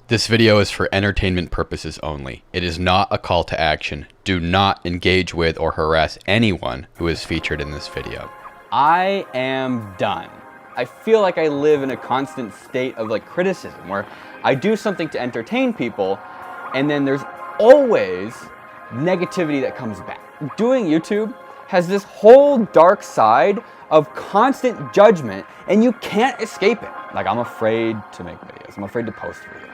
This video is for entertainment purposes only. It is not a call to action. Do not engage with or harass anyone who is featured in this video. I am done. I feel like I live in a constant state of criticism where I do something to entertain people and then there's always negativity that comes back. Doing YouTube has this whole dark side of constant judgment and you can't escape it. I'm afraid to make videos. I'm afraid to post videos.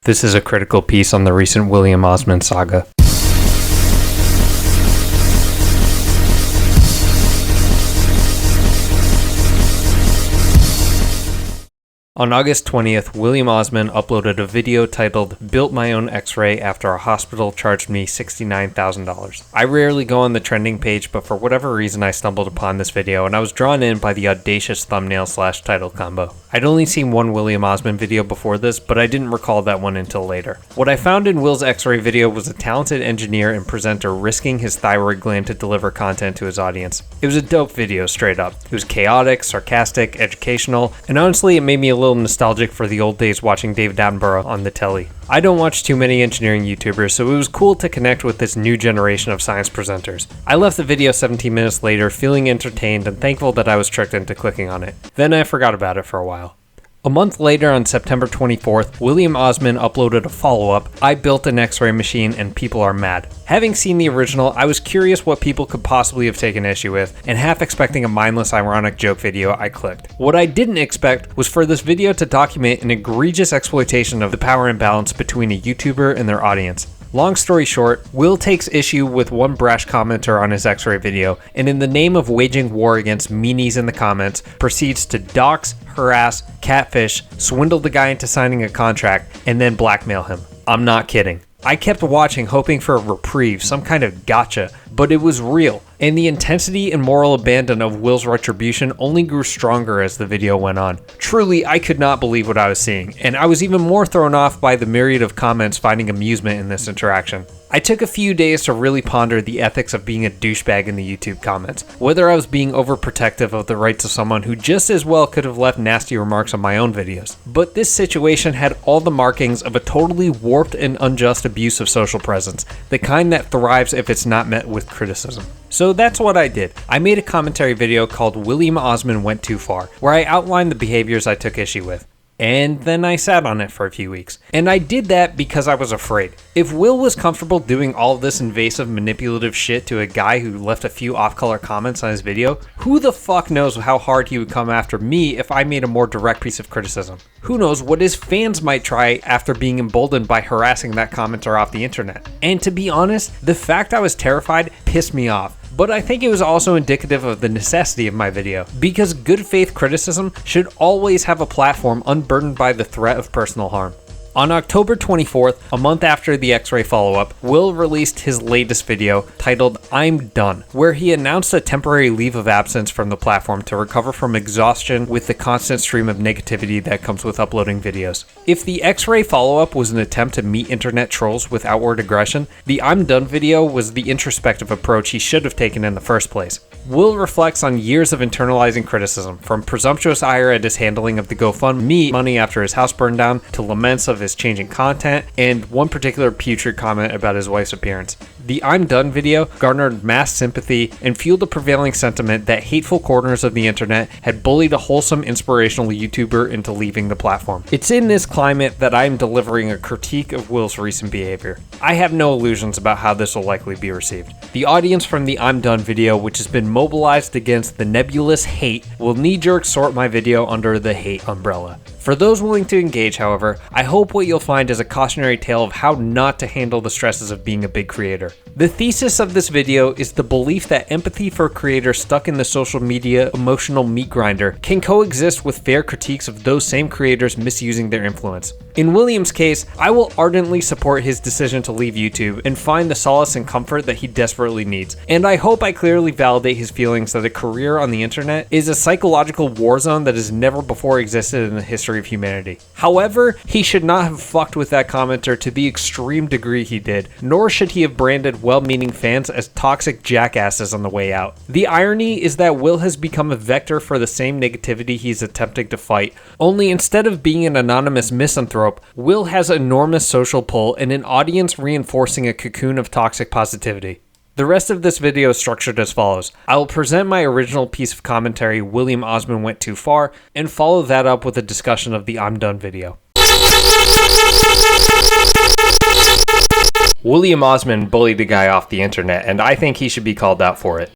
This is a critical piece on the recent William Osman saga. On August 20th, William Osman uploaded a video titled "Built My Own X-Ray After a Hospital Charged Me $69,000. I rarely go on the trending page, but for whatever reason I stumbled upon this video and I was drawn in by the audacious thumbnail/title combo. I'd only seen one William Osman video before this, but I didn't recall that one until later. What I found in Will's X-Ray video was a talented engineer and presenter risking his thyroid gland to deliver content to his audience. It was a dope video straight up. It was chaotic, sarcastic, educational, and honestly it made me a little nostalgic for the old days watching David Attenborough on the telly. I don't watch too many engineering YouTubers, so it was cool to connect with this new generation of science presenters. I left the video 17 minutes later feeling entertained and thankful that I was tricked into clicking on it. Then I forgot about it for a while. A month later, on September 24th, William Osman uploaded a follow-up, "I built an X-ray machine and people are mad." Having seen the original, I was curious what people could possibly have taken issue with, and half expecting a mindless ironic joke video, I clicked. What I didn't expect was for this video to document an egregious exploitation of the power imbalance between a YouTuber and their audience. Long story short, Will takes issue with one brash commenter on his X-ray video, and in the name of waging war against meanies in the comments, proceeds to dox, harass, catfish, swindle the guy into signing a contract, and then blackmail him. I'm not kidding. I kept watching hoping for a reprieve, some kind of gotcha, but it was real, and the intensity and moral abandon of Will's retribution only grew stronger as the video went on. Truly, I could not believe what I was seeing, and I was even more thrown off by the myriad of comments finding amusement in this interaction. I took a few days to really ponder the ethics of being a douchebag in the YouTube comments, whether I was being overprotective of the rights of someone who just as well could have left nasty remarks on my own videos. But this situation had all the markings of a totally warped and unjust abuse of social presence, the kind that thrives if it's not met with criticism. So that's what I did. I made a commentary video called "William Osman Went Too Far," where I outlined the behaviors I took issue with. And then I sat on it for a few weeks. And I did that because I was afraid. If Will was comfortable doing all this invasive, manipulative shit to a guy who left a few off-color comments on his video, who the fuck knows how hard he would come after me if I made a more direct piece of criticism? Who knows what his fans might try after being emboldened by harassing that commenter off the internet? And to be honest, the fact I was terrified pissed me off. But I think it was also indicative of the necessity of my video, because good faith criticism should always have a platform unburdened by the threat of personal harm. On October 24th, a month after the X-ray follow-up, Will released his latest video titled "I'm Done," where he announced a temporary leave of absence from the platform to recover from exhaustion with the constant stream of negativity that comes with uploading videos. If the X-ray follow-up was an attempt to meet internet trolls with outward aggression, the "I'm Done" video was the introspective approach he should have taken in the first place. Will reflects on years of internalizing criticism, from presumptuous ire at his handling of the GoFundMe money after his house burned down, to laments of his changing content, and one particular putrid comment about his wife's appearance. The "I'm Done" video garnered mass sympathy and fueled the prevailing sentiment that hateful corners of the internet had bullied a wholesome, inspirational YouTuber into leaving the platform. It's in this climate that I'm delivering a critique of Will's recent behavior. I have no illusions about how this will likely be received. The audience from the "I'm Done" video, which has been mobilized against the nebulous hate, will knee-jerk sort my video under the hate umbrella. For those willing to engage, however, I hope what you'll find is a cautionary tale of how not to handle the stresses of being a big creator. The thesis of this video is the belief that empathy for creators stuck in the social media emotional meat grinder can coexist with fair critiques of those same creators misusing their influence. In William's case, I will ardently support his decision to leave YouTube and find the solace and comfort that he desperately needs. And I hope I clearly validate his feelings that a career on the internet is a psychological war zone that has never before existed in the history history of humanity. However, he should not have fucked with that commenter to the extreme degree he did, nor should he have branded well-meaning fans as toxic jackasses on the way out. The irony is that Will has become a vector for the same negativity he's attempting to fight, only instead of being an anonymous misanthrope, Will has enormous social pull and an audience reinforcing a cocoon of toxic positivity. The rest of this video is structured as follows. I will present my original piece of commentary, William Osman went too far, and follow that up with a discussion of the I'm done video. William Osman bullied a guy off the internet, and I think he should be called out for it.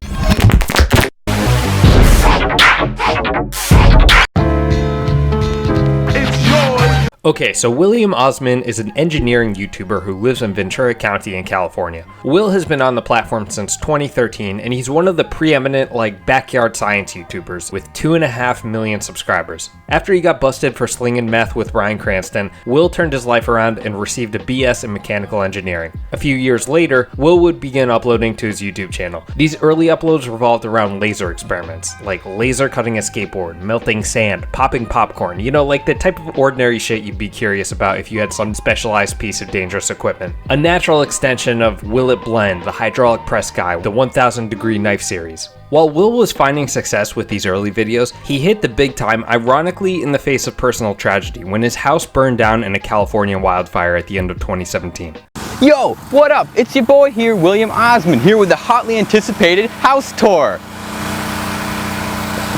Okay, so William Osman is an engineering YouTuber who lives in Ventura County in California. Will has been on the platform since 2013, and he's one of the preeminent, backyard science YouTubers with 2.5 million subscribers. After he got busted for slinging meth with Bryan Cranston, Will turned his life around and received a BS in mechanical engineering. A few years later, Will would begin uploading to his YouTube channel. These early uploads revolved around laser experiments, like laser cutting a skateboard, melting sand, popping popcorn, the type of ordinary shit you'd be curious about if you had some specialized piece of dangerous equipment. A natural extension of Will It Blend, the hydraulic press guy, the 1000 degree knife series. While Will was finding success with these early videos, he hit the big time ironically in the face of personal tragedy when his house burned down in a California wildfire at the end of 2017. Yo, what up? It's your boy here, William Osman, here with the hotly anticipated house tour.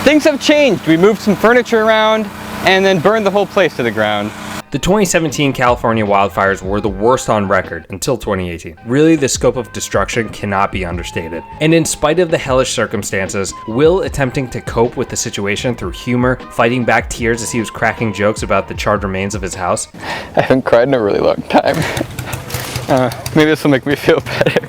Things have changed. We moved some furniture around and then burned the whole place to the ground. The 2017 California wildfires were the worst on record until 2018. Really, the scope of destruction cannot be understated. And in spite of the hellish circumstances, Will attempting to cope with the situation through humor, fighting back tears as he was cracking jokes about the charred remains of his house. I haven't cried in a really long time. Maybe this will make me feel better.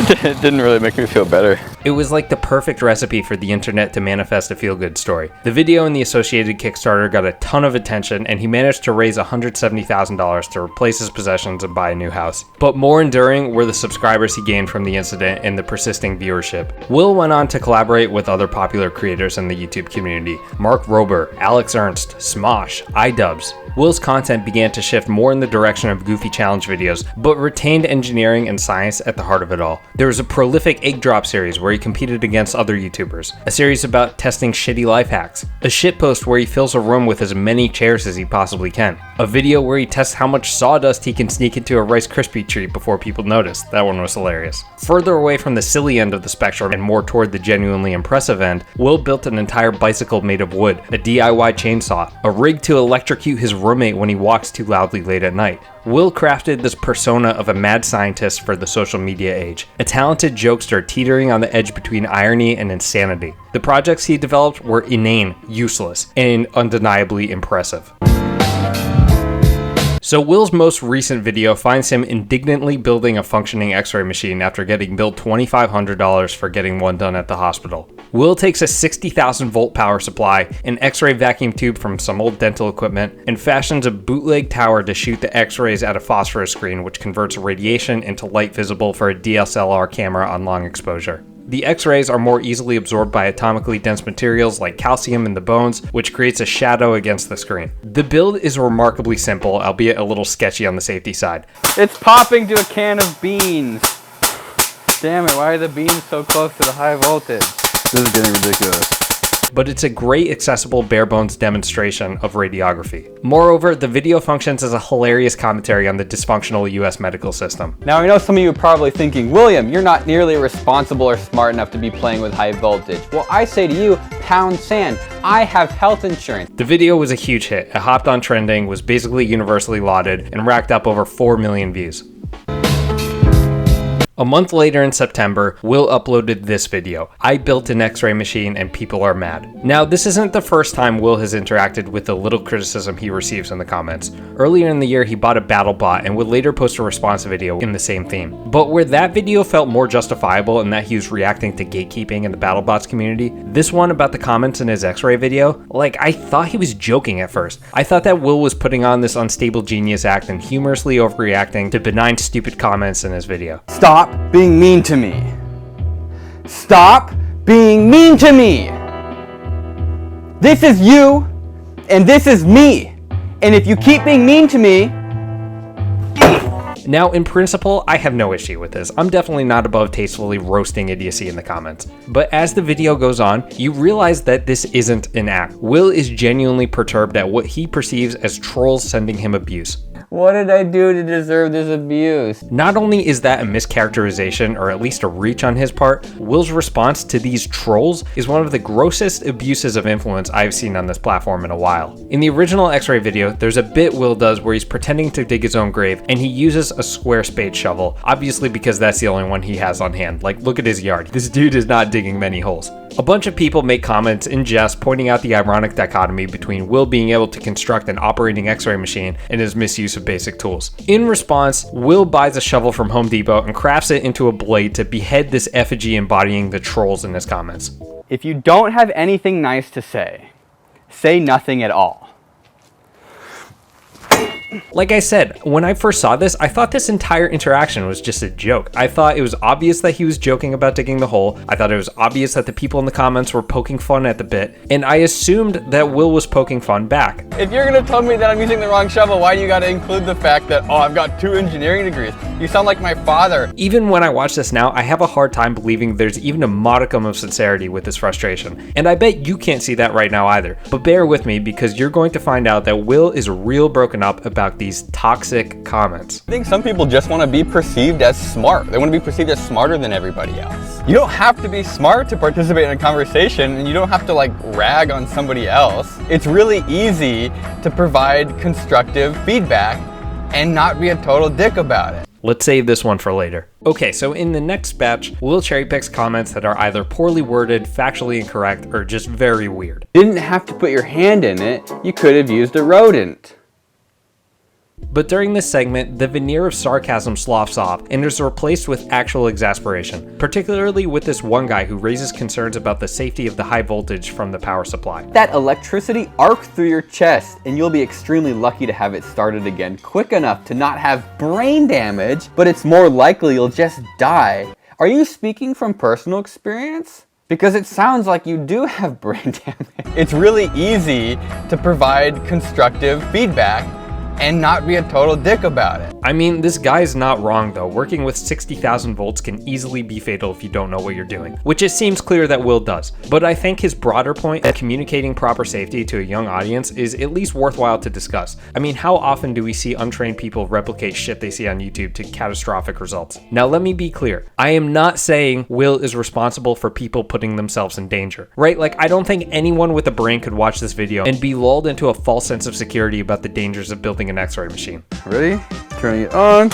It didn't really make me feel better. It was like the perfect recipe for the internet to manifest a feel-good story. The video and the associated Kickstarter got a ton of attention, and he managed to raise $170,000 to replace his possessions and buy a new house. But more enduring were the subscribers he gained from the incident and the persisting viewership. Will went on to collaborate with other popular creators in the YouTube community: Mark Rober, Alex Ernst, Smosh, iDubbbz. Will's content began to shift more in the direction of goofy challenge videos, but retained engineering and science at the heart of it all. There was a prolific egg drop series where he competed against other YouTubers, a series about testing shitty life hacks, a shitpost where he fills a room with as many chairs as he possibly can, a video where he tests how much sawdust he can sneak into a Rice Krispie treat before people notice. That one was hilarious. Further away from the silly end of the spectrum and more toward the genuinely impressive end, Will built an entire bicycle made of wood, a DIY chainsaw, a rig to electrocute his roommate when he walks too loudly late at night. Will crafted this persona of a mad scientist for the social media age, a talented jokester teetering on the edge between irony and insanity. The projects he developed were inane, useless, and undeniably impressive. So Will's most recent video finds him indignantly building a functioning x-ray machine after getting billed $2,500 for getting one done at the hospital. Will takes a 60,000 volt power supply, an x-ray vacuum tube from some old dental equipment, and fashions a bootleg tower to shoot the x-rays at a phosphorus screen which converts radiation into light visible for a DSLR camera on long exposure. The X-rays are more easily absorbed by atomically dense materials like calcium in the bones, which creates a shadow against the screen. The build is remarkably simple, albeit a little sketchy on the safety side. It's popping to a can of beans. Damn it, why are the beans so close to the high voltage? This is getting ridiculous. But it's a great accessible bare-bones demonstration of radiography. Moreover, the video functions as a hilarious commentary on the dysfunctional US medical system. Now I know some of you are probably thinking, William, you're not nearly responsible or smart enough to be playing with high voltage. Well, I say to you, pound sand. I have health insurance. The video was a huge hit. It hopped on trending, was basically universally lauded, and racked up over 4 million views. A month later in September, Will uploaded this video: I built an X-ray machine and people are mad. Now, this isn't the first time Will has interacted with the little criticism he receives in the comments. Earlier in the year, he bought a BattleBot and would later post a response video in the same theme. But where that video felt more justifiable in that he was reacting to gatekeeping in the BattleBots community, this one about the comments in his X-ray video, I thought he was joking at first. I thought that Will was putting on this unstable genius act and humorously overreacting to benign stupid comments in his video. Stop being mean to me. Stop being mean to me. This is you, and this is me. And if you keep being mean to me... Now, in principle, I have no issue with this. I'm definitely not above tastefully roasting idiocy in the comments. But as the video goes on, you realize that this isn't an act. Will is genuinely perturbed at what he perceives as trolls sending him abuse. What did I do to deserve this abuse? Not only is that a mischaracterization, or at least a reach on his part, Will's response to these trolls is one of the grossest abuses of influence I've seen on this platform in a while. In the original X-Ray video, there's a bit Will does where he's pretending to dig his own grave, and he uses a square spade shovel, obviously because that's the only one he has on hand. Like, look at his yard. This dude is not digging many holes. A bunch of people make comments in jest pointing out the ironic dichotomy between Will being able to construct an operating X-ray machine and his misuse of basic tools. In response, Will buys a shovel from Home Depot and crafts it into a blade to behead this effigy embodying the trolls in his comments. If you don't have anything nice to say nothing at all. Like I said, when I first saw this, I thought this entire interaction was just a joke. I thought it was obvious that he was joking about digging the hole. I thought it was obvious that the people in the comments were poking fun at the bit, and I assumed that Will was poking fun back. If you're gonna tell me that I'm using the wrong shovel, why do you gotta include the fact that, oh, I've got 2 engineering degrees? You sound like my father. Even when I watch this now, I have a hard time believing there's even a modicum of sincerity with this frustration. And I bet you can't see that right now either. But bear with me, because you're going to find out that Will is real broken up about these toxic comments. I think some people just want to be perceived as smart. They want to be perceived as smarter than everybody else. You don't have to be smart to participate in a conversation, and you don't have to like rag on somebody else. It's really easy to provide constructive feedback and not be a total dick about it. Let's save this one for later. Okay, so in the next batch, Will cherry picks comments that are either poorly worded, factually incorrect, or just very weird. You didn't have to put your hand in it. You could have used a rodent. But during this segment, the veneer of sarcasm sloughs off and is replaced with actual exasperation, particularly with this one guy who raises concerns about the safety of the high voltage from the power supply. That electricity arcs through your chest, and you'll be extremely lucky to have it started again quick enough to not have brain damage, but it's more likely you'll just die. Are you speaking from personal experience? Because it sounds like you do have brain damage. It's really easy to provide constructive feedback and not be a total dick about it. I mean, this guy's not wrong though. Working with 60,000 volts can easily be fatal if you don't know what you're doing, which it seems clear that Will does. But I think his broader point that communicating proper safety to a young audience is at least worthwhile to discuss. I mean, how often do we see untrained people replicate shit they see on YouTube to catastrophic results? Now, let me be clear. I am not saying Will is responsible for people putting themselves in danger, right? Like, I don't think anyone with a brain could watch this video and be lulled into a false sense of security about the dangers of building an X-ray machine. Ready? Turning it on.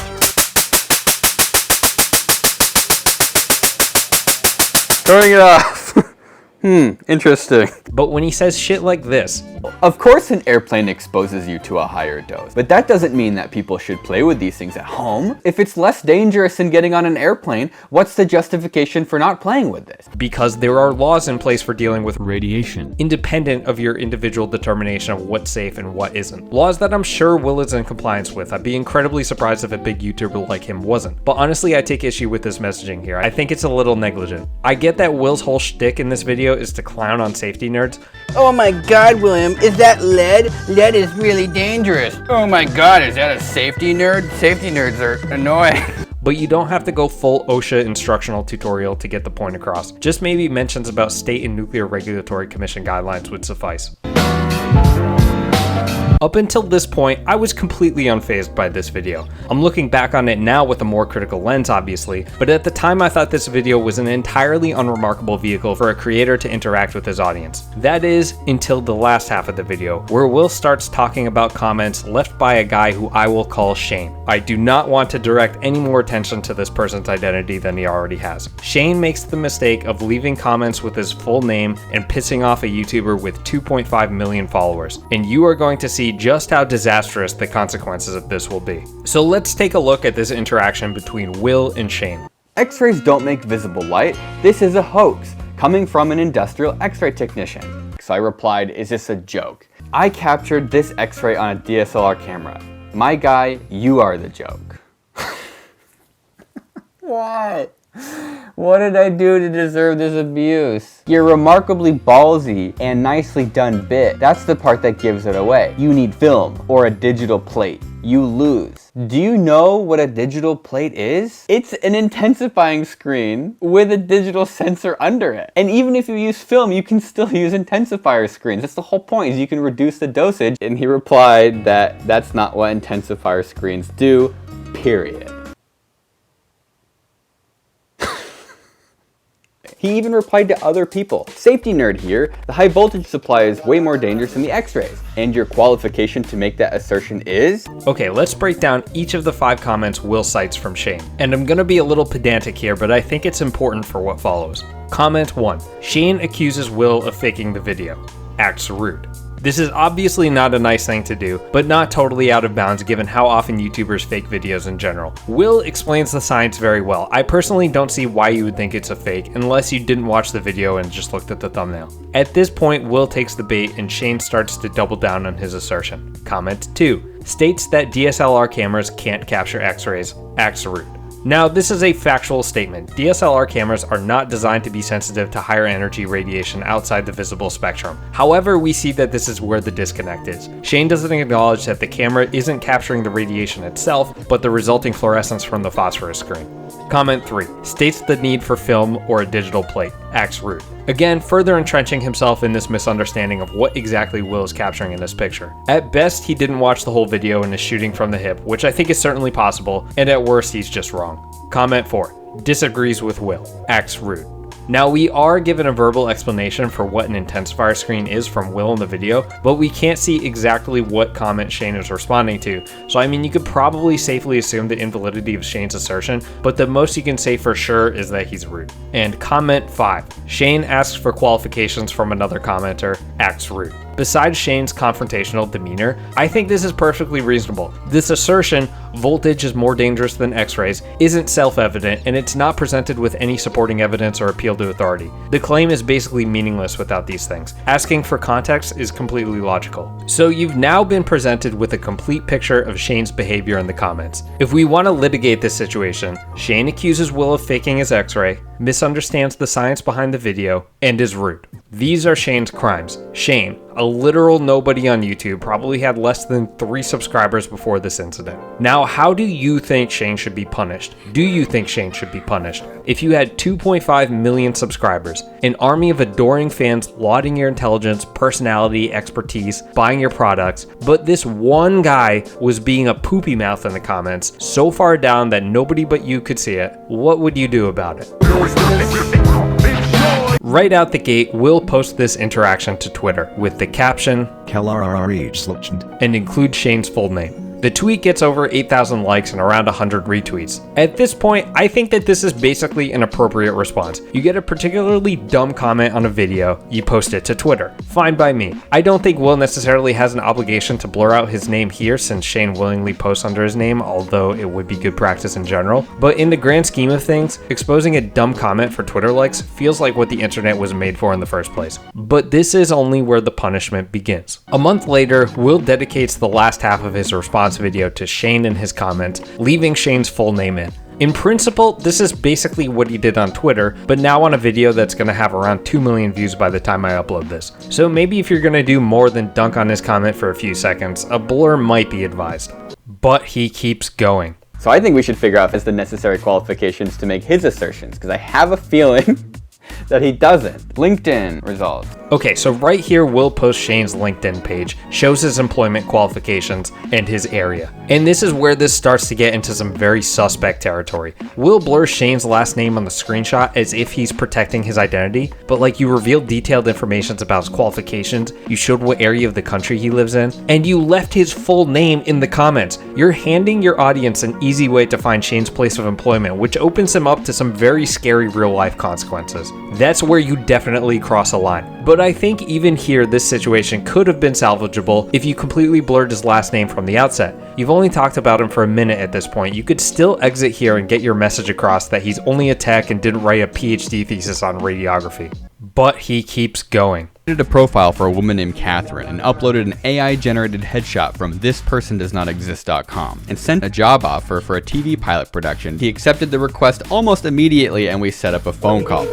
Turning it off. Interesting. But when he says shit like this, of course an airplane exposes you to a higher dose, but that doesn't mean that people should play with these things at home. If it's less dangerous than getting on an airplane, what's the justification for not playing with this? Because there are laws in place for dealing with Radiation. independent of your individual determination of what's safe and what isn't. Laws that I'm sure Will is in compliance with. I'd be incredibly surprised if a big YouTuber like him wasn't. But honestly, I take issue with this messaging here. I think it's a little negligent. I get that Will's whole shtick in this video is to clown on safety nerds. Oh my god, William, is that lead? Lead is really dangerous. Oh my god, is that a safety nerd? Safety nerds are annoying. But you don't have to go full OSHA instructional tutorial to get the point across. Just maybe mentions about state and nuclear regulatory commission guidelines would suffice. Up until this point, I was completely unfazed by this video. I'm looking back on it now with a more critical lens, obviously, but at the time I thought this video was an entirely unremarkable vehicle for a creator to interact with his audience. That is, until the last half of the video, where Will starts talking about comments left by a guy who I will call Shane. I do not want to direct any more attention to this person's identity than he already has. Shane makes the mistake of leaving comments with his full name and pissing off a YouTuber with 2.5 million followers, and you are going to see just how disastrous the consequences of this will be. So let's take a look at this interaction between Will and Shane. X-rays don't make visible light. This is a hoax coming from an industrial X-ray technician. So I replied, is this a joke? I captured this X-ray on a DSLR camera. My guy, you are the joke. What? What did I do to deserve this abuse? Your remarkably ballsy and nicely done bit, that's the part that gives it away. You need film or a digital plate. You lose. Do you know what a digital plate is? It's an intensifying screen with a digital sensor under it. And even if you use film, you can still use intensifier screens. That's the whole point, is you can reduce the dosage. And he replied that that's not what intensifier screens do, period. He even replied to other people. Safety nerd here, the high voltage supply is way more dangerous than the X-rays. And your qualification to make that assertion is? Okay, let's break down each of the 5 comments Will cites from Shane. And I'm gonna be a little pedantic here, but I think it's important for what follows. Comment 1. Shane accuses Will of faking the video. Acts rude. This is obviously not a nice thing to do, but not totally out of bounds given how often YouTubers fake videos in general. Will explains the science very well. I personally don't see why you would think it's a fake unless you didn't watch the video and just looked at the thumbnail. At this point, Will takes the bait and Shane starts to double down on his assertion. Comment 2. States that DSLR cameras can't capture X-rays. Acts rude. Now, this is a factual statement. DSLR cameras are not designed to be sensitive to higher energy radiation outside the visible spectrum. However, we see that this is where the disconnect is. Shane doesn't acknowledge that the camera isn't capturing the radiation itself, but the resulting fluorescence from the phosphorus screen. Comment 3. States the need for film or a digital plate. Acts rude. Again, further entrenching himself in this misunderstanding of what exactly Will is capturing in this picture. At best, he didn't watch the whole video and is shooting from the hip, which I think is certainly possible, and at worst, he's just wrong. Comment 4. Disagrees with Will. Acts rude. Now, we are given a verbal explanation for what an intensifier screen is from Will in the video, but we can't see exactly what comment Shane is responding to. So I mean, you could probably safely assume the invalidity of Shane's assertion, but the most you can say for sure is that he's rude. And comment 5. Shane asks for qualifications from another commenter, acts rude. Besides Shane's confrontational demeanor, I think this is perfectly reasonable. This assertion, voltage is more dangerous than X-rays, isn't self-evident, and it's not presented with any supporting evidence or appeal to authority. The claim is basically meaningless without these things. Asking for context is completely logical. So you've now been presented with a complete picture of Shane's behavior in the comments. If we want to litigate this situation, Shane accuses Will of faking his X-ray, misunderstands the science behind the video, and is rude. These are Shane's crimes. Shane, a literal nobody on YouTube, probably had less than 3 subscribers before this incident. Now, how do you think Shane should be punished? Do you think Shane should be punished? If you had 2.5 million subscribers, an army of adoring fans lauding your intelligence, personality, expertise, buying your products, but this one guy was being a poopy mouth in the comments, so far down that nobody but you could see it, what would you do about it? Right out the gate, Will post this interaction to Twitter with the caption, and include Shane's full name. The tweet gets over 8,000 likes and around 100 retweets. At this point, I think that this is basically an appropriate response. You get a particularly dumb comment on a video, you post it to Twitter. Fine by me. I don't think Will necessarily has an obligation to blur out his name here since Shane willingly posts under his name, although it would be good practice in general. But in the grand scheme of things, exposing a dumb comment for Twitter likes feels like what the internet was made for in the first place. But this is only where the punishment begins. A month later, Will dedicates the last half of his response video to Shane in his comments, leaving Shane's full name in. In principle, this is basically what he did on Twitter, but now on a video that's going to have around 2 million views by the time I upload this. So maybe if you're going to do more than dunk on his comment for a few seconds, a blur might be advised. But he keeps going. So I think we should figure out if it's the necessary qualifications to make his assertions, because I have a feeling that he doesn't. LinkedIn results. Okay, so right here, Will posts Shane's LinkedIn page, shows his employment qualifications, and his area. And this is where this starts to get into some very suspect territory. Will blurs Shane's last name on the screenshot as if he's protecting his identity, but like you revealed detailed information about his qualifications, you showed what area of the country he lives in, and you left his full name in the comments. You're handing your audience an easy way to find Shane's place of employment, which opens him up to some very scary real-life consequences. That's where you definitely cross a line. But I think even here, this situation could have been salvageable if you completely blurred his last name from the outset. You've only talked about him for a minute at this point. You could still exit here and get your message across that he's only a tech and didn't write a PhD thesis on radiography. But he keeps going. Did a profile for a woman named Catherine and uploaded an AI-generated headshot from thispersondoesnotexist.com and sent a job offer for a TV pilot production. He accepted the request almost immediately and we set up a phone call.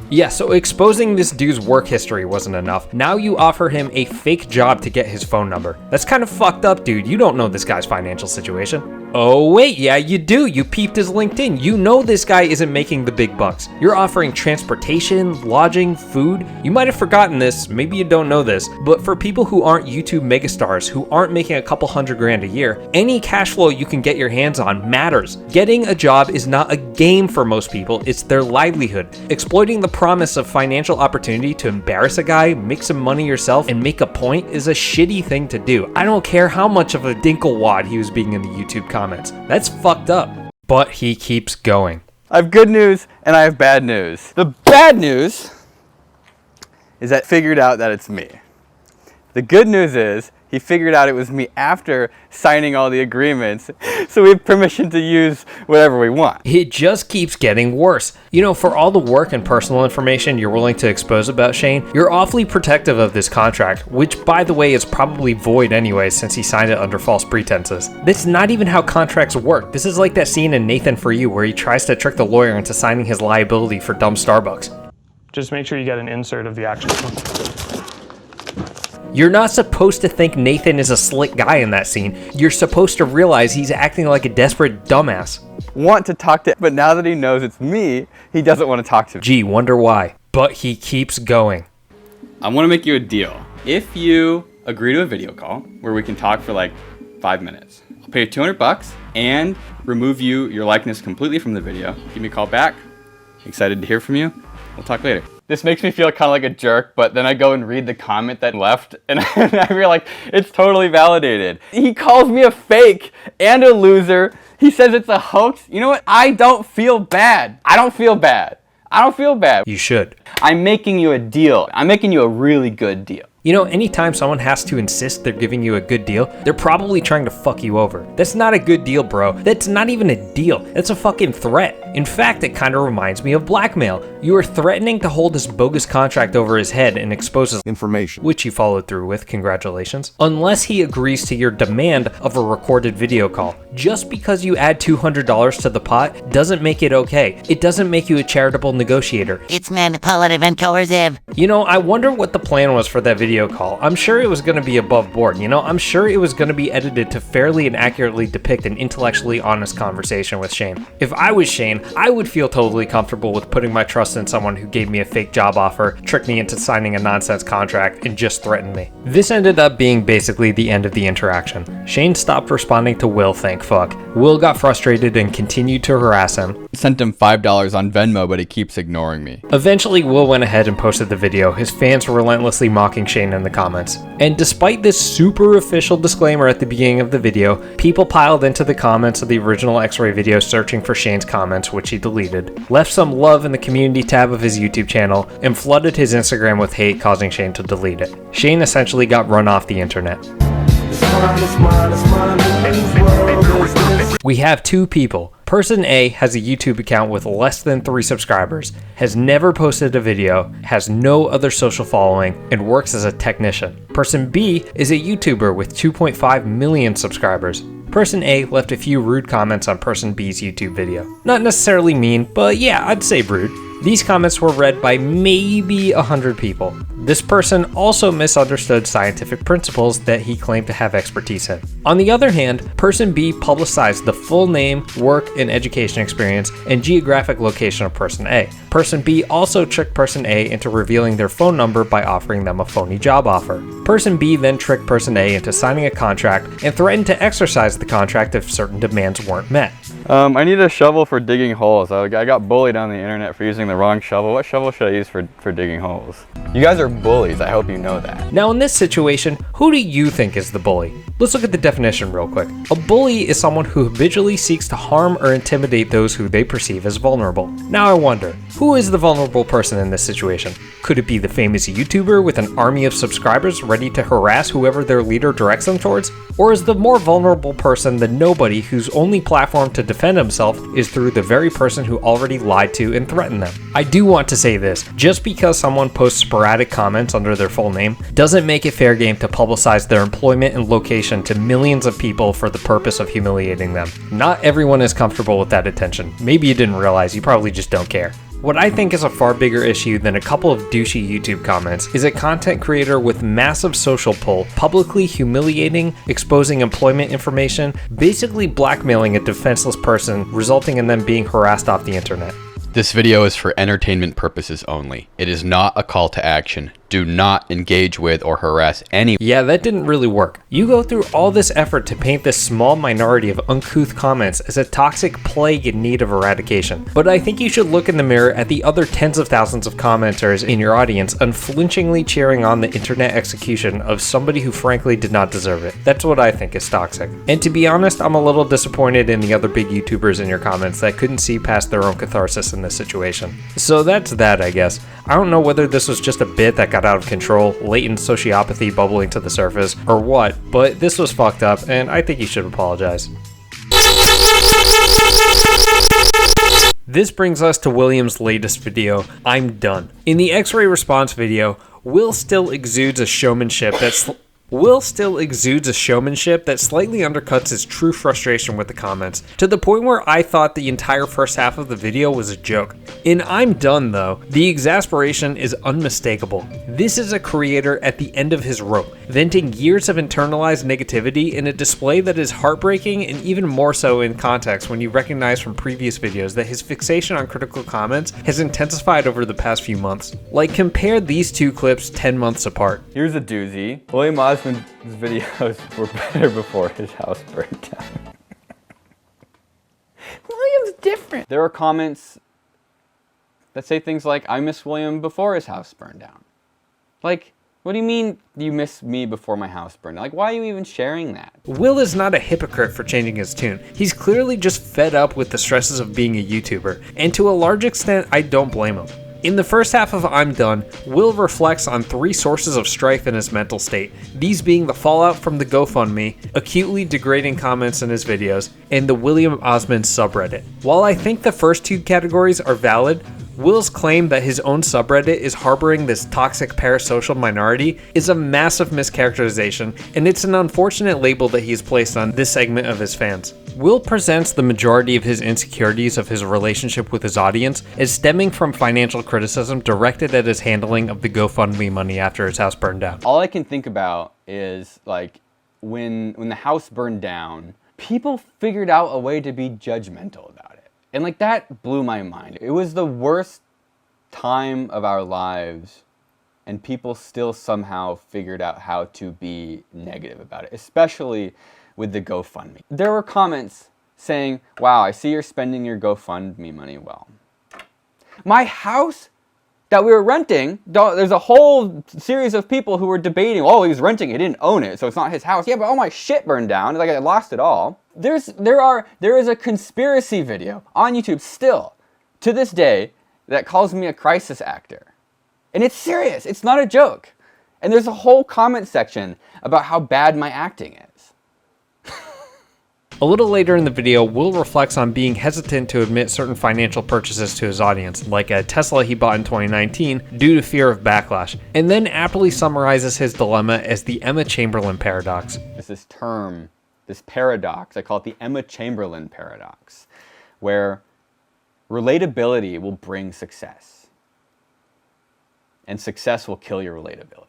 Yeah, so exposing this dude's work history wasn't enough. Now you offer him a fake job to get his phone number. That's kind of fucked up, dude. You don't know this guy's financial situation. Oh wait, yeah you do. You peeped his LinkedIn. You know this guy isn't making the big bucks. You're offering transportation, lodging, food. You might have forgotten this, maybe you don't know this, but for people who aren't YouTube megastars, who aren't making a couple $100,000 a year, any cash flow you can get your hands on matters. Getting a job is not a game for most people, it's their livelihood. Exploiting the promise of financial opportunity to embarrass a guy, make some money yourself, and make a point is a shitty thing to do. I don't care how much of a dinklewad he was being in the YouTube comments. That's fucked up. But he keeps going. I have good news and I have bad news. The bad news is that I figured out that it's me. The good news is he figured out it was me after signing all the agreements, so we have permission to use whatever we want. It just keeps getting worse. You know, for all the work and personal information you're willing to expose about Shane, you're awfully protective of this contract, which by the way is probably void anyway since he signed it under false pretenses. That's not even how contracts work. This is like that scene in Nathan For You where he tries to trick the lawyer into signing his liability for dumb Starbucks. Just make sure you get an insert of the actual one. You're not supposed to think Nathan is a slick guy in that scene. You're supposed to realize he's acting like a desperate dumbass. Want to talk to, but now that he knows it's me, he doesn't want to talk to me. Gee, wonder why. But he keeps going. I want to make you a deal. If you agree to a video call where we can talk for like 5 minutes, I'll pay you $200 and remove your likeness completely from the video. Give me a call back. Excited to hear from you. We'll talk later. This makes me feel kind of like a jerk, but then I go and read the comment that left, and I feel like it's totally validated. He calls me a fake and a loser. He says it's a hoax. You know what? I don't feel bad. I don't feel bad. I don't feel bad. You should. I'm making you a deal. I'm making you a really good deal. You know, anytime someone has to insist they're giving you a good deal, they're probably trying to fuck you over. That's not a good deal, bro. That's not even a deal. That's a fucking threat. In fact, it kind of reminds me of blackmail. You are threatening to hold this bogus contract over his head and expose his information, which he followed through with, congratulations, unless he agrees to your demand of a recorded video call. Just because you add $200 to the pot doesn't make it okay. It doesn't make you a charitable negotiator. It's manipulative and coercive. You know, I wonder what the plan was for that video call. I'm sure it was going to be above board, you know? I'm sure it was going to be edited to fairly and accurately depict an intellectually honest conversation with Shane. If I was Shane, I would feel totally comfortable with putting my trust in someone who gave me a fake job offer, tricked me into signing a nonsense contract, and just threatened me. This ended up being basically the end of the interaction. Shane stopped responding to Will, thank fuck. Will got frustrated and continued to harass him. Sent him $5 on Venmo, but he keeps ignoring me. Eventually, Will went ahead and posted the video, his fans relentlessly mocking Shane in the comments. And despite this super official disclaimer at the beginning of the video, people piled into the comments of the original X-Ray video searching for Shane's comments, which he deleted, left some love in the community tab of his YouTube channel, and flooded his Instagram with hate, causing Shane to delete it. Shane essentially got run off the internet. We have two people. Person A has a YouTube account with less than 3 subscribers, has never posted a video, has no other social following, and works as a technician. Person B is a YouTuber with 2.5 million subscribers. Person A left a few rude comments on Person B's YouTube video. Not necessarily mean, but yeah, I'd say rude. These comments were read by maybe 100 people. This person also misunderstood scientific principles that he claimed to have expertise in. On the other hand, Person B publicized the full name, work, and education experience and geographic location of Person A. Person B also tricked Person A into revealing their phone number by offering them a phony job offer. Person B then tricked Person A into signing a contract and threatened to exercise the contract if certain demands weren't met. I need a shovel for digging holes. I got bullied on the internet for using the wrong shovel. What shovel should I use for digging holes? You guys are bullies. I hope you know that. Now in this situation, who do you think is the bully? Let's look at the definition real quick. A bully is someone who habitually seeks to harm or intimidate those who they perceive as vulnerable. Now I wonder, who is the vulnerable person in this situation? Could it be the famous YouTuber with an army of subscribers ready to harass whoever their leader directs them towards? Or is the more vulnerable person the nobody whose only platform to defend defend himself is through the very person who already lied to and threatened them. I do want to say this, just because someone posts sporadic comments under their full name doesn't make it fair game to publicize their employment and location to millions of people for the purpose of humiliating them. Not everyone is comfortable with that attention. Maybe you didn't realize, you probably just don't care. What I think is a far bigger issue than a couple of douchey YouTube comments is a content creator with massive social pull publicly humiliating, exposing employment information, basically blackmailing a defenseless person, resulting in them being harassed off the internet. This video is for entertainment purposes only. It is not a call to action. Do not engage with or harass anyone. Yeah, that didn't really work. You go through all this effort to paint this small minority of uncouth comments as a toxic plague in need of eradication. But I think you should look in the mirror at the other tens of thousands of commenters in your audience unflinchingly cheering on the internet execution of somebody who frankly did not deserve it. That's what I think is toxic. And to be honest, I'm a little disappointed in the other big YouTubers in your comments that couldn't see past their own catharsis in this situation. So that's that, I guess. I don't know whether this was just a bit that got out of control, latent sociopathy bubbling to the surface, or what, but this was fucked up, and I think you should apologize. This brings us to William's latest video, I'm Done. In the X-ray response video, Will still exudes a showmanship that slightly undercuts his true frustration with the comments, to the point where I thought the entire first half of the video was a joke. In I'm Done though, the exasperation is unmistakable. This is a creator at the end of his rope, venting years of internalized negativity in a display that is heartbreaking and even more so in context when you recognize from previous videos that his fixation on critical comments has intensified over the past few months. Like, compare these two clips 10 months apart. Here's a doozy. William Osman's videos were better before his house burned down. William's different. There are comments that say things like, I miss William before his house burned down. Like, what do you mean you miss me before my house burned down? Like, why are you even sharing that? Will is not a hypocrite for changing his tune. He's clearly just fed up with the stresses of being a YouTuber, and to a large extent, I don't blame him. In the first half of I'm Done, Will reflects on 3 sources of strife in his mental state, these being the fallout from the GoFundMe, acutely degrading comments in his videos, and the William Osman subreddit. While I think the first 2 categories are valid, Will's claim that his own subreddit is harboring this toxic parasocial minority is a massive mischaracterization, and it's an unfortunate label that he's placed on this segment of his fans. Will presents the majority of his insecurities of his relationship with his audience as stemming from financial criticism directed at his handling of the GoFundMe money after his house burned down. All I can think about is, like, when the house burned down, people figured out a way to be judgmental about it. And like, that blew my mind. It was the worst time of our lives, and people still somehow figured out how to be negative about it, especially with the GoFundMe. There were comments saying, wow, I see you're spending your GoFundMe money well. My house that we were renting, there's a whole series of people who were debating, oh, he was renting, he didn't own it, so it's not his house. Yeah, but all my shit burned down, like I lost it all. There is a conspiracy video on YouTube still, to this day, that calls me a crisis actor. And it's serious, it's not a joke. And there's a whole comment section about how bad my acting is. A little later in the video, Will reflects on being hesitant to admit certain financial purchases to his audience, like a Tesla he bought in 2019 due to fear of backlash, and then aptly summarizes his dilemma as the Emma Chamberlain paradox. There's this term, this paradox, I call it the Emma Chamberlain paradox, where relatability will bring success, and success will kill your relatability.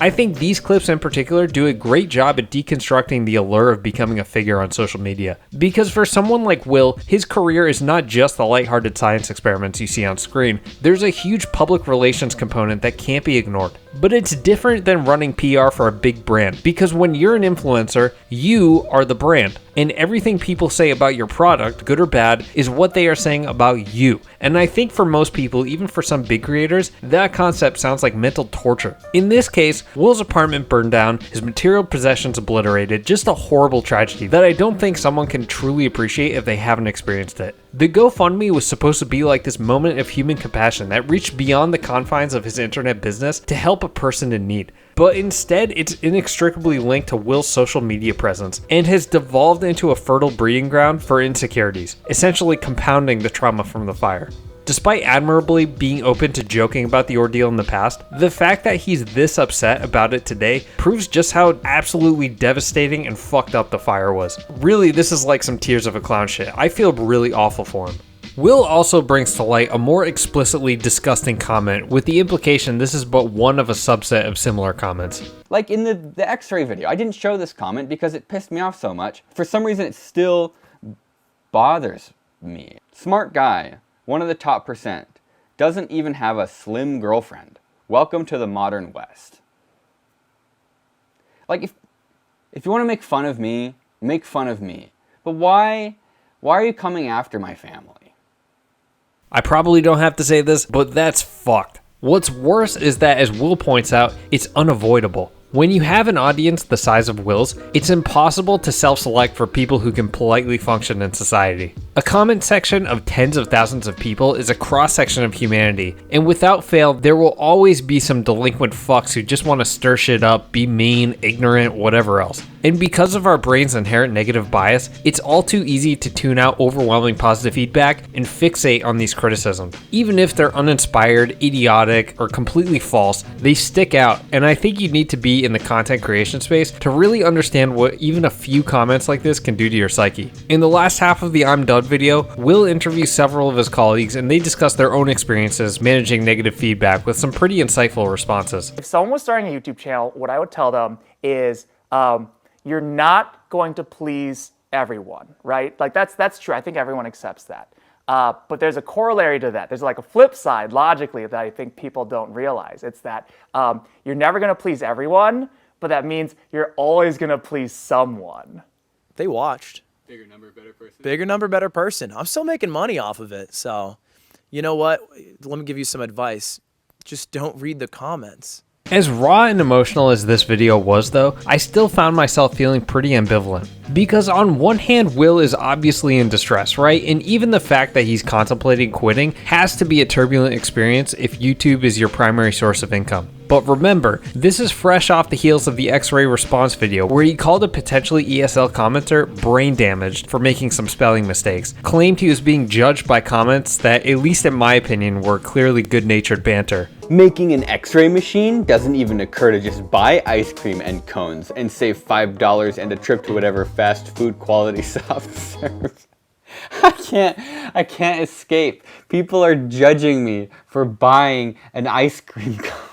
I think these clips in particular do a great job at deconstructing the allure of becoming a figure on social media. Because for someone like Will, his career is not just the lighthearted science experiments you see on screen. There's a huge public relations component that can't be ignored. But it's different than running PR for a big brand, because when you're an influencer, you are the brand. And everything people say about your product, good or bad, is what they are saying about you. And I think for most people, even for some big creators, that concept sounds like mental torture. In this case, Will's apartment burned down, his material possessions obliterated, just a horrible tragedy that I don't think someone can truly appreciate if they haven't experienced it. The GoFundMe was supposed to be like this moment of human compassion that reached beyond the confines of his internet business to help help a person in need. But instead, it's inextricably linked to Will's social media presence and has devolved into a fertile breeding ground for insecurities, essentially compounding the trauma from the fire. Despite admirably being open to joking about the ordeal in the past, the fact that he's this upset about it today proves just how absolutely devastating and fucked up the fire was. Really, this is like some Tears of a Clown shit. I feel really awful for him. Will also brings to light a more explicitly disgusting comment with the implication this is but one of a subset of similar comments. Like in the X-ray video, I didn't show this comment because it pissed me off so much. For some reason, it still bothers me. Smart guy, one of the top percent, doesn't even have a slim girlfriend. Welcome to the modern West. Like, if you want to make fun of me, make fun of me. But why are you coming after my family? I probably don't have to say this, but that's fucked. What's worse is that, as Will points out, it's unavoidable. When you have an audience the size of Will's, it's impossible to self-select for people who can politely function in society. A comment section of tens of thousands of people is a cross-section of humanity, and without fail, there will always be some delinquent fucks who just want to stir shit up, be mean, ignorant, whatever else. And because of our brain's inherent negative bias, it's all too easy to tune out overwhelming positive feedback and fixate on these criticisms. Even if they're uninspired, idiotic, or completely false, they stick out, and I think you need to be in the content creation space to really understand what even a few comments like this can do to your psyche. In the last half of the I'm Done video, Will interviews several of his colleagues and they discuss their own experiences managing negative feedback with some pretty insightful responses. If someone was starting a YouTube channel, what I would tell them is you're not going to please everyone, right? Like that's true. I think everyone accepts that. But there's a corollary to that. There's like a flip side, logically, that I think people don't realize. It's that you're never going to please everyone, but that means you're always going to please someone. They watched. Bigger number, better person. Bigger number, better person. I'm still making money off of it. So, you know what? Let me give you some advice. Just don't read the comments. As raw and emotional as this video was though, I still found myself feeling pretty ambivalent. Because on one hand, Will is obviously in distress, right? And even the fact that he's contemplating quitting has to be a turbulent experience if YouTube is your primary source of income. But remember, this is fresh off the heels of the X-ray response video where he called a potentially ESL commenter brain damaged for making some spelling mistakes, claimed he was being judged by comments that, at least in my opinion, were clearly good-natured banter. Making an X-ray machine doesn't even occur to just buy ice cream and cones and save $5 and a trip to whatever fast food quality soft serve. I can't escape. People are judging me for buying an ice cream cone.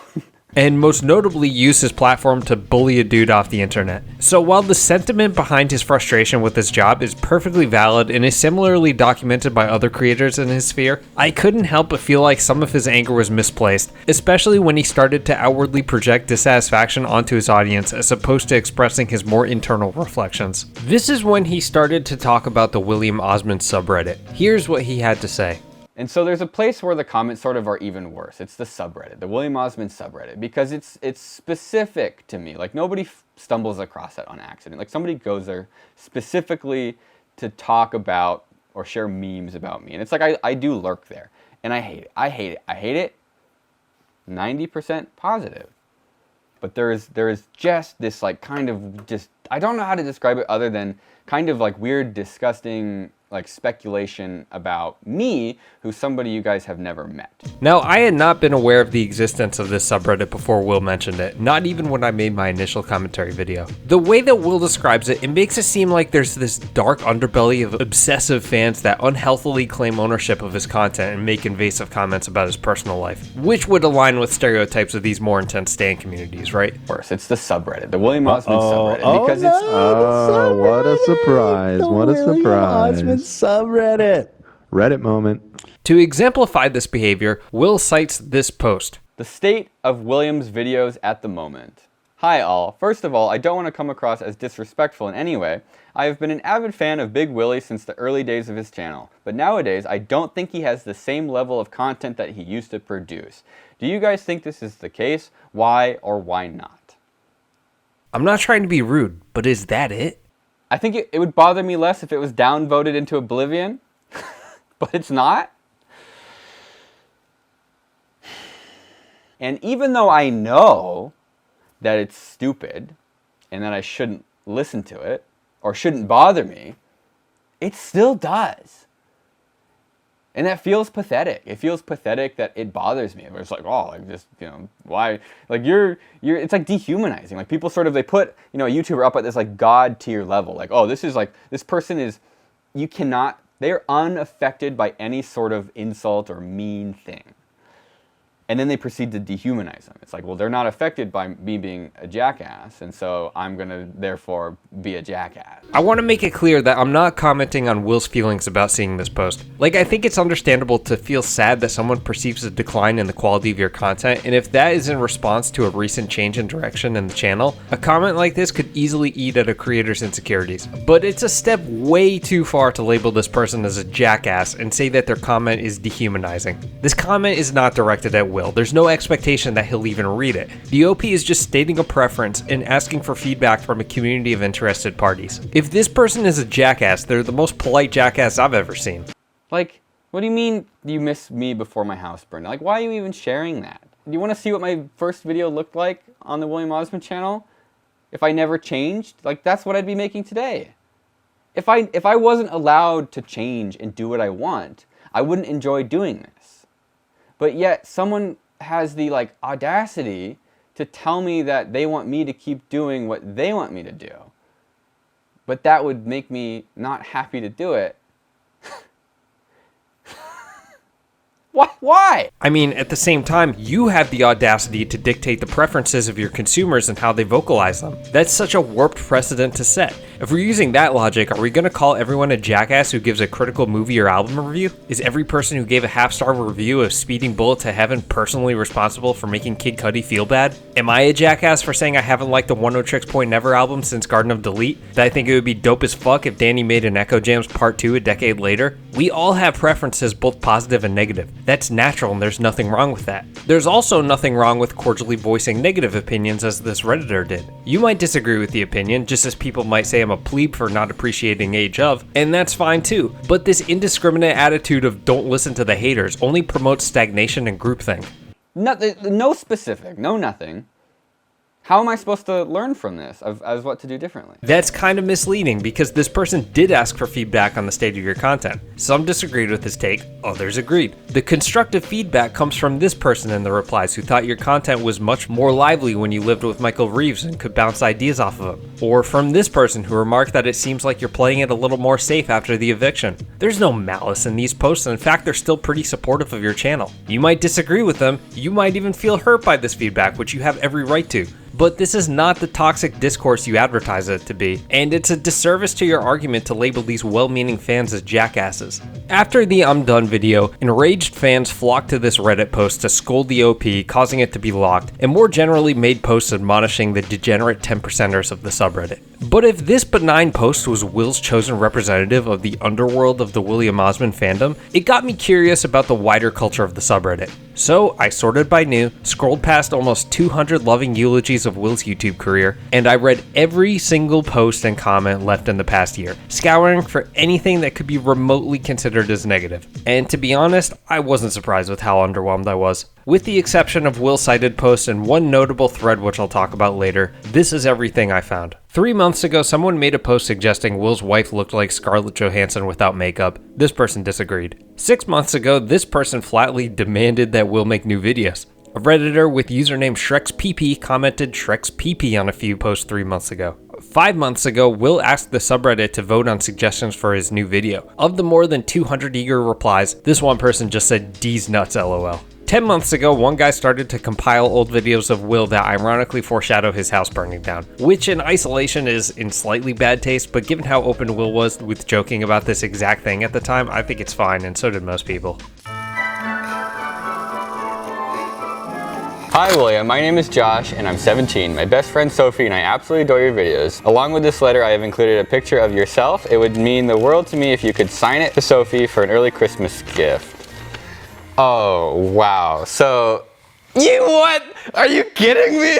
And most notably use his platform to bully a dude off the internet. So while the sentiment behind his frustration with his job is perfectly valid and is similarly documented by other creators in his sphere, I couldn't help but feel like some of his anger was misplaced, especially when he started to outwardly project dissatisfaction onto his audience as opposed to expressing his more internal reflections. This is when he started to talk about the William Osman subreddit. Here's what he had to say. And so there's a place where the comments sort of are even worse. It's the subreddit, the William Osman subreddit, because it's specific to me. Like nobody stumbles across it on accident. Like somebody goes there specifically to talk about or share memes about me. And it's like I do lurk there, and I hate it. I hate it. I hate it. 90% positive. But there is just this like kind of just, I don't know how to describe it other than kind of like weird, disgusting like speculation about me, who's somebody you guys have never met. Now, I had not been aware of the existence of this subreddit before Will mentioned it, not even when I made my initial commentary video. The way that Will describes it, it makes it seem like there's this dark underbelly of obsessive fans that unhealthily claim ownership of his content and make invasive comments about his personal life, which would align with stereotypes of these more intense stan communities, right? Of course, it's the subreddit, the William Osman subreddit, because it's... Oh, what a surprise, what a surprise. Subreddit. Reddit moment. To exemplify this behavior, Will cites this post. The state of William's videos at the moment. Hi all. First of all, I don't want to come across as disrespectful in any way. I have been an avid fan of Big Willie since the early days of his channel, but nowadays I don't think he has the same level of content that he used to produce. Do you guys think this is the case? Why or why not? I'm not trying to be rude, but is that it? I think it would bother me less if it was downvoted into oblivion, but it's not. And even though I know that it's stupid and that I shouldn't listen to it or shouldn't bother me, it still does. And that feels pathetic. It feels pathetic that it bothers me. It's like, oh, like just, why? Like it's like dehumanizing. Like people sort of, they put, a YouTuber up at this like God tier level. Like, oh, this person is, they're unaffected by any sort of insult or mean thing. And then they proceed to dehumanize them. It's like, well, they're not affected by me being a jackass, and so I'm going to, therefore, be a jackass. I want to make it clear that I'm not commenting on Will's feelings about seeing this post. Like, I think it's understandable to feel sad that someone perceives a decline in the quality of your content, and if that is in response to a recent change in direction in the channel, a comment like this could easily eat at a creator's insecurities. But it's a step way too far to label this person as a jackass and say that their comment is dehumanizing. This comment is not directed at Will. There's no expectation that he'll even read it. The OP is just stating a preference and asking for feedback from a community of interested parties. If this person is a jackass, they're the most polite jackass I've ever seen. Like, what do you mean you miss me before my house burned? Like, why are you even sharing that? Do you want to see what my first video looked like on the William Osman channel? If I never changed? Like, that's what I'd be making today. If I wasn't allowed to change and do what I want, I wouldn't enjoy doing this. But yet someone has the audacity to tell me that they want me to keep doing what they want me to do. But that would make me not happy to do it. Why? I mean, at the same time, you have the audacity to dictate the preferences of your consumers and how they vocalize them. That's such a warped precedent to set. If we're using that logic, are we going to call everyone a jackass who gives a critical movie or album review? Is every person who gave a half-star review of Speeding Bullet to Heaven personally responsible for making Kid Cudi feel bad? Am I a jackass for saying I haven't liked the 106 Point Never album since Garden of Delete? That I think it would be dope as fuck if Danny made an Echo Jams Part 2 a decade later? We all have preferences, both positive and negative. That's natural and there's nothing wrong with that. There's also nothing wrong with cordially voicing negative opinions as this Redditor did. You might disagree with the opinion, just as people might say I'm a plebe for not appreciating Age of, and that's fine too. But this indiscriminate attitude of don't listen to the haters only promotes stagnation and groupthink. No specific, no nothing. How am I supposed to learn from this as what to do differently? That's kind of misleading because this person did ask for feedback on the state of your content. Some disagreed with his take, others agreed. The constructive feedback comes from this person in the replies who thought your content was much more lively when you lived with Michael Reeves and could bounce ideas off of him. Or from this person who remarked that it seems like you're playing it a little more safe after the eviction. There's no malice in these posts, and in fact they're still pretty supportive of your channel. You might disagree with them, you might even feel hurt by this feedback, which you have every right to. But this is not the toxic discourse you advertise it to be, and it's a disservice to your argument to label these well-meaning fans as jackasses. After the I'm Done video, enraged fans flocked to this Reddit post to scold the OP, causing it to be locked, and more generally made posts admonishing the degenerate 10%ers of the subreddit. But if this benign post was Will's chosen representative of the underworld of the William Osman fandom, it got me curious about the wider culture of the subreddit. So I sorted by new, scrolled past almost 200 loving eulogies of Will's YouTube career, and I read every single post and comment left in the past year, scouring for anything that could be remotely considered as negative. And to be honest, I wasn't surprised with how underwhelmed I was. With the exception of Will-cited posts and one notable thread which I'll talk about later, this is everything I found. 3 months ago, someone made a post suggesting Will's wife looked like Scarlett Johansson without makeup. This person disagreed. 6 months ago, this person flatly demanded that Will make new videos. A Redditor with username ShrexPP commented ShrexPP on a few posts 3 months ago. 5 months ago, Will asked the subreddit to vote on suggestions for his new video. Of the more than 200 eager replies, this one person just said D's nuts LOL. 10 months ago, one guy started to compile old videos of Will that ironically foreshadow his house burning down, which in isolation is in slightly bad taste, but given how open Will was with joking about this exact thing at the time, I think it's fine, and so did most people. Hi William, my name is Josh and I'm 17. My best friend Sophie and I absolutely adore your videos. Along with this letter, I have included a picture of yourself. It would mean the world to me if you could sign it to Sophie for an early Christmas gift. Oh, wow. So, what? Are you kidding me?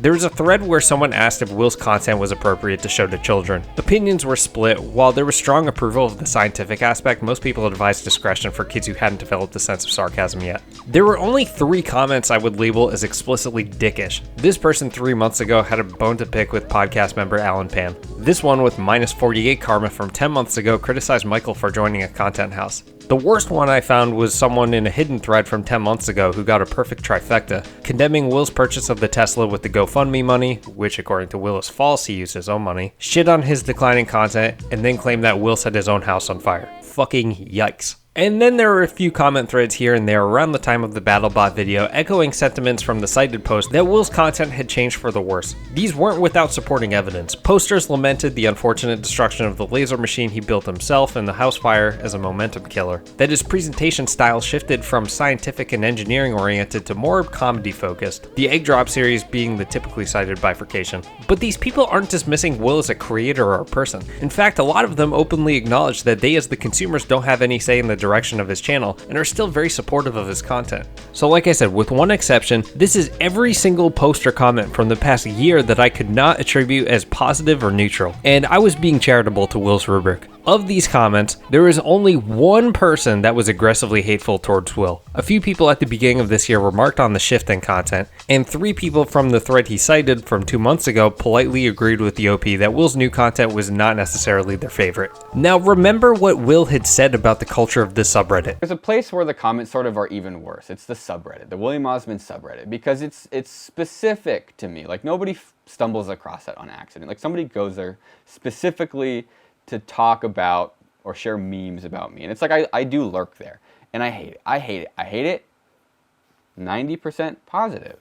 There was a thread where someone asked if Will's content was appropriate to show to children. Opinions were split. While there was strong approval of the scientific aspect, most people advised discretion for kids who hadn't developed a sense of sarcasm yet. There were only 3 comments I would label as explicitly dickish. This person 3 months ago had a bone to pick with podcast member Alan Pan. This one with -48 karma from 10 months ago criticized Michael for joining a content house. The worst one I found was someone in a hidden thread from 10 months ago who got a perfect trifecta, condemning Will's purchase of the Tesla with the GoFundMe money, which according to Will is false, he used his own money, shit on his declining content, and then claimed that Will set his own house on fire. Fucking yikes. And then there were a few comment threads here and there around the time of the BattleBot video echoing sentiments from the cited post that Will's content had changed for the worse. These weren't without supporting evidence. Posters lamented the unfortunate destruction of the laser machine he built himself and the house fire as a momentum killer, that his presentation style shifted from scientific and engineering oriented to more comedy focused, the egg drop series being the typically cited bifurcation. But these people aren't dismissing Will as a creator or a person. In fact, a lot of them openly acknowledge that they as the consumers don't have any say in the direction of his channel and are still very supportive of his content. So like I said, with one exception, this is every single post or comment from the past year that I could not attribute as positive or neutral, and I was being charitable to Will's rubric. Of these comments, there was only one person that was aggressively hateful towards Will. A few people at the beginning of this year remarked on the shift in content, and 3 people from the thread he cited from 2 months ago politely agreed with the OP that Will's new content was not necessarily their favorite. Now remember what Will had said about the culture of this subreddit. There's a place where the comments sort of are even worse. It's the subreddit, the William Osman subreddit, because it's specific to me. Like nobody stumbles across it on accident. Like somebody goes there specifically to talk about or share memes about me. And it's like I do lurk there. And I hate it. I hate it. I hate it. 90% positive.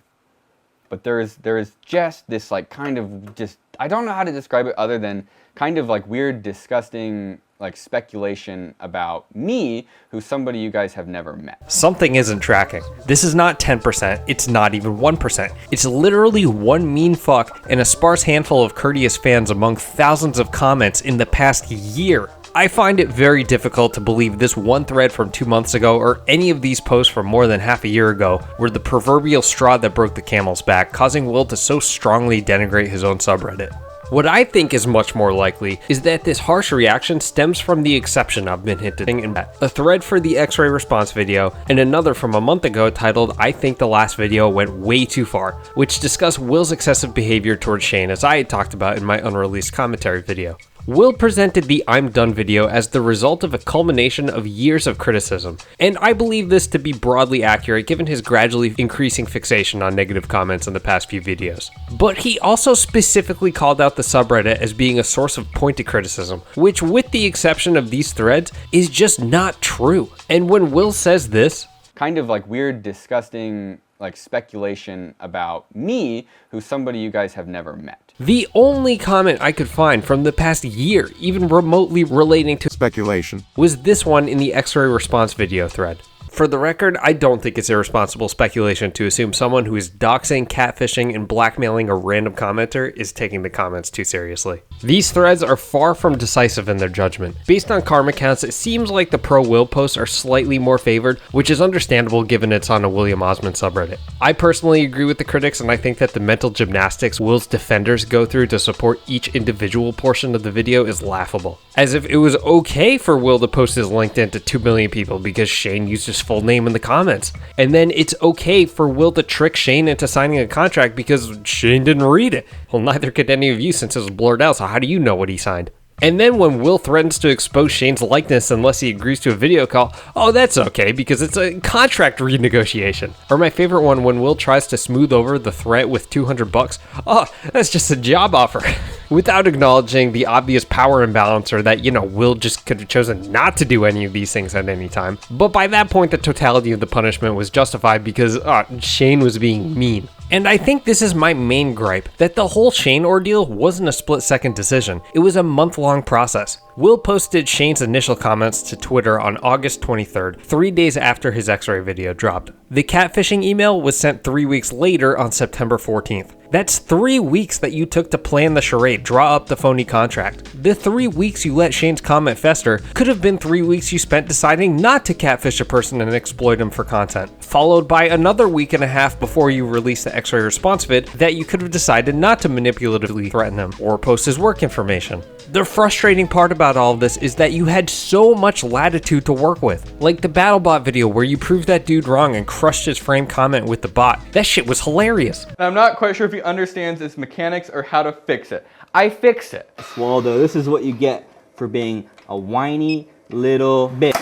But there is just this like kind of just, I don't know how to describe it other than kind of like weird, disgusting like speculation about me, who's somebody you guys have never met. Something isn't tracking. This is not 10%, it's not even 1%. It's literally one mean fuck and a sparse handful of courteous fans among thousands of comments in the past year. I find it very difficult to believe this one thread from 2 months ago or any of these posts from more than half a year ago were the proverbial straw that broke the camel's back, causing Will to so strongly denigrate his own subreddit. What I think is much more likely is that this harsh reaction stems from the exception I've been hinting in that. A thread for the X-ray response video and another from a month ago titled "I think the last video went way too far," which discussed Will's excessive behavior towards Shane as I had talked about in my unreleased commentary video. Will presented the "I'm done" video as the result of a culmination of years of criticism, and I believe this to be broadly accurate given his gradually increasing fixation on negative comments in the past few videos. But he also specifically called out the subreddit as being a source of pointed criticism, which with the exception of these threads, is just not true. And when Will says this, kind of like weird, disgusting like speculation about me, who's somebody you guys have never met. the only comment I could find from the past year, even remotely relating to Speculation. was this one in the X-ray response video thread. For the record, I don't think it's irresponsible speculation to assume someone who is doxing, catfishing, and blackmailing a random commenter is taking the comments too seriously. These threads are far from decisive in their judgment. Based on karma counts, it seems like the pro-Will posts are slightly more favored, which is understandable given it's on a William Osman subreddit. I personally agree with the critics, and I think that the mental gymnastics Will's defenders go through to support each individual portion of the video is laughable. As if it was okay for Will to post his LinkedIn to 2 million people because Shane used his full name in the comments. And then it's okay for Will to trick Shane into signing a contract because Shane didn't read it. Well, neither could any of you since it was blurred out, so how do you know what he signed? And then when Will threatens to expose Shane's likeness unless he agrees to a video call, oh, that's okay because it's a contract renegotiation. Or my favorite one, when Will tries to smooth over the threat with $200, oh, that's just a job offer. Without acknowledging the obvious power imbalance or that, Will just could have chosen not to do any of these things at any time. But by that point, the totality of the punishment was justified because Shane was being mean. And I think this is my main gripe, that the whole Shane ordeal wasn't a split-second decision. It was a month-long process. Will posted Shane's initial comments to Twitter on August 23rd, 3 days after his X-ray video dropped. The catfishing email was sent 3 weeks later on September 14th. That's 3 weeks that you took to plan the charade, draw up the phony contract. The 3 weeks you let Shane's comment fester could have been 3 weeks you spent deciding not to catfish a person and exploit him for content, followed by another week and a half before you released the X-ray response vid that you could have decided not to manipulatively threaten him or post his work information. The frustrating part about all of this is that you had so much latitude to work with. Like the BattleBot video where you proved that dude wrong and crushed his framed comment with the bot. That shit was hilarious. And I'm not quite sure if he understands its mechanics or how to fix it. I fix it. Waldo, this is what you get for being a whiny little bitch.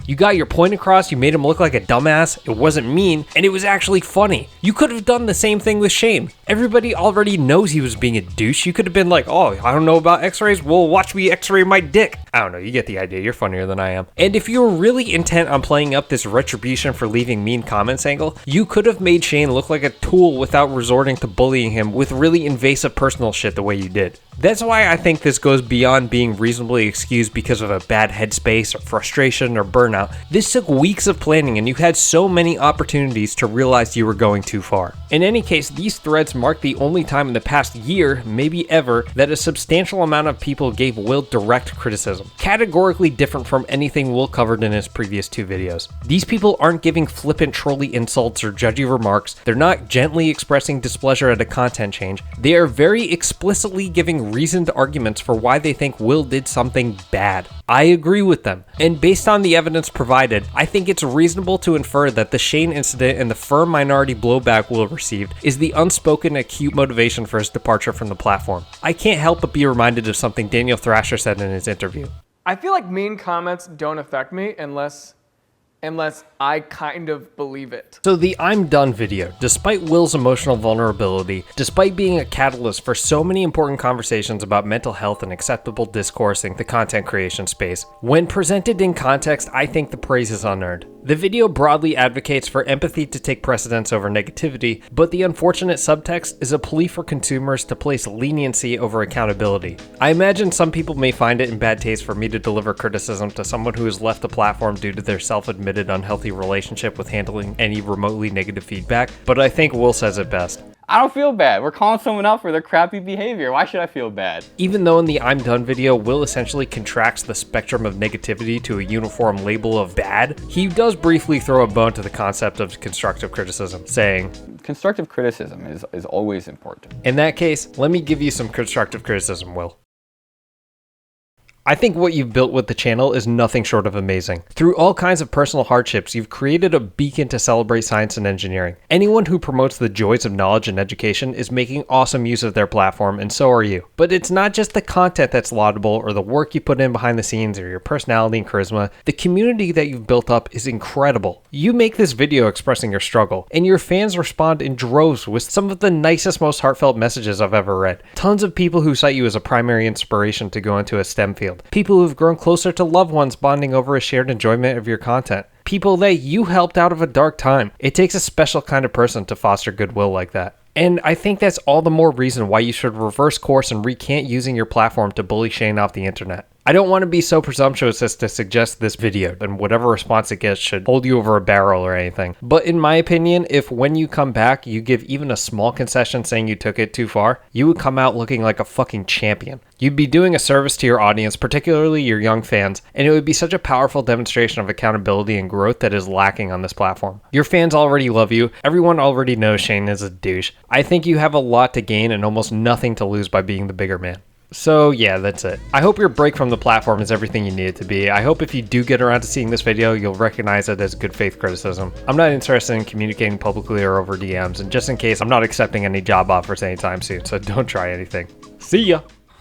You got your point across, you made him look like a dumbass, it wasn't mean, and it was actually funny. You could have done the same thing with Shane. Everybody already knows he was being a douche. You could have been like, oh, I don't know about x-rays, well, watch me x-ray my dick. I don't know, you get the idea, you're funnier than I am. And if you were really intent on playing up this retribution for leaving mean comments angle, you could have made Shane look like a tool without resorting to bullying him with really invasive personal shit the way you did. That's why I think this goes beyond being reasonably excused because of a bad headspace or frustration or burnout. This took weeks of planning and you had so many opportunities to realize you were going too far. In any case, these threads mark the only time in the past year, maybe ever, that a substantial amount of people gave Will direct criticism, categorically different from anything Will covered in his previous 2 videos. These people aren't giving flippant trolly insults or judgy remarks, they're not gently expressing displeasure at a content change, they are very explicitly giving reasoned arguments for why they think Will did something bad. I agree with them, and based on the evidence provided, I think it's reasonable to infer that the Shane incident and the firm minority blowback Will received is the unspoken acute motivation for his departure from the platform. I can't help but be reminded of something Daniel Thrasher said in his interview. I feel like mean comments don't affect me unless I kind of believe it. So the I'm done video, despite Will's emotional vulnerability, despite being a catalyst for so many important conversations about mental health and acceptable discourse in the content creation space, when presented in context, I think the praise is unearned. The video broadly advocates for empathy to take precedence over negativity, but the unfortunate subtext is a plea for consumers to place leniency over accountability. I imagine some people may find it in bad taste for me to deliver criticism to someone who has left the platform due to their self-admitted unhealthy relationship with handling any remotely negative feedback, but I think Will says it best. I don't feel bad. We're calling someone out for their crappy behavior. Why should I feel bad? Even though in the I'm done video, Will essentially contracts the spectrum of negativity to a uniform label of bad, he does briefly throw a bone to the concept of constructive criticism, saying, Constructive criticism is always important. in that case, let me give you some constructive criticism, Will. I think what you've built with the channel is nothing short of amazing. Through all kinds of personal hardships, you've created a beacon to celebrate science and engineering. Anyone who promotes the joys of knowledge and education is making awesome use of their platform, and so are you. But it's not just the content that's laudable or the work you put in behind the scenes or your personality and charisma. The community that you've built up is incredible. You make this video expressing your struggle, and your fans respond in droves with some of the nicest, most heartfelt messages I've ever read. Tons of people who cite you as a primary inspiration to go into a STEM field. People who've grown closer to loved ones bonding over a shared enjoyment of your content. People that you helped out of a dark time. It takes a special kind of person to foster goodwill like that. And I think that's all the more reason why you should reverse course and recant using your platform to bully Shane off the internet. I don't want to be so presumptuous as to suggest this video and whatever response it gets should hold you over a barrel or anything. But in my opinion, if when you come back you give even a small concession saying you took it too far, you would come out looking like a fucking champion. You'd be doing a service to your audience, particularly your young fans, and it would be such a powerful demonstration of accountability and growth that is lacking on this platform. Your fans already love you, everyone already knows Shane is a douche. I think you have a lot to gain and almost nothing to lose by being the bigger man. So yeah, that's it. I hope your break from the platform is everything you need it to be. I hope if you do get around to seeing this video, you'll recognize it as good faith criticism. I'm not interested in communicating publicly or over DMs, and just in case, I'm not accepting any job offers anytime soon, so don't try anything. See ya!